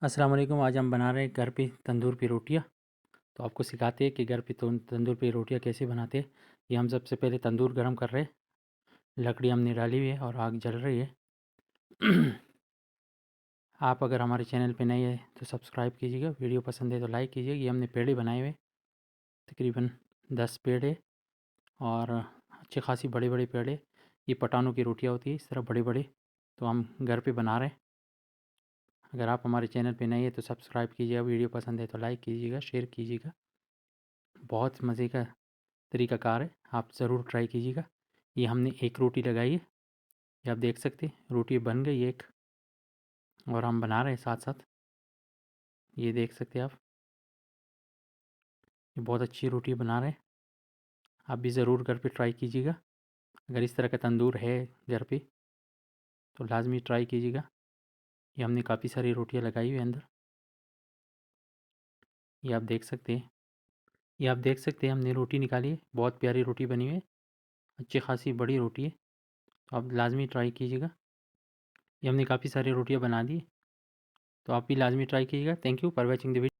अस्सलाम वालेकुम। आज हम बना रहे हैं घर पे तंदूर पे रोटियाँ। तो आपको सिखाते हैं कि घर पे तंदूर पे रोटियाँ कैसे बनाते हैं। ये हम सबसे पहले तंदूर गरम कर रहे हैं, लकड़ी हमने डाली हुई है और आग जल रही है। आप अगर हमारे चैनल पे नए हैं तो सब्सक्राइब कीजिएगा, वीडियो पसंद है तो लाइक कीजिएगा। ये हमने पेड़े बनाए हुए, तकरीबन 10 पेड़े और अच्छे खासी बड़े बड़े पेड़े। ये पटानों की रोटियाँ होती है इस तरह बड़े बड़े, तो हम घर पे बना रहे हैं। अगर आप हमारे चैनल पे नए हैं तो सब्सक्राइब कीजिएगा, वीडियो पसंद है तो लाइक कीजिएगा, शेयर कीजिएगा। बहुत मज़े का तरीक़ाकार है, आप ज़रूर ट्राई कीजिएगा। ये हमने एक रोटी लगाई है, ये आप देख सकते हैं रोटी बन गई एक, और हम बना रहे हैं साथ साथ। ये देख सकते हैं आप, ये बहुत अच्छी रोटी बना रहे हैं। आप भी ज़रूर घर पे ट्राई कीजिएगा। अगर इस तरह का तंदूर है घर पे तो लाजमी ट्राई कीजिएगा। ये हमने काफ़ी सारी रोटियां लगाई हुई है अंदर, ये आप देख सकते हैं। ये आप देख सकते हैं हमने रोटी निकाली है, बहुत प्यारी रोटी बनी हुई है, अच्छी खासी बड़ी रोटी है। तो आप लाजमी ट्राई कीजिएगा। ये हमने काफ़ी सारी रोटियां बना दी, तो आप भी लाजमी ट्राई कीजिएगा। Thank you for watching the video.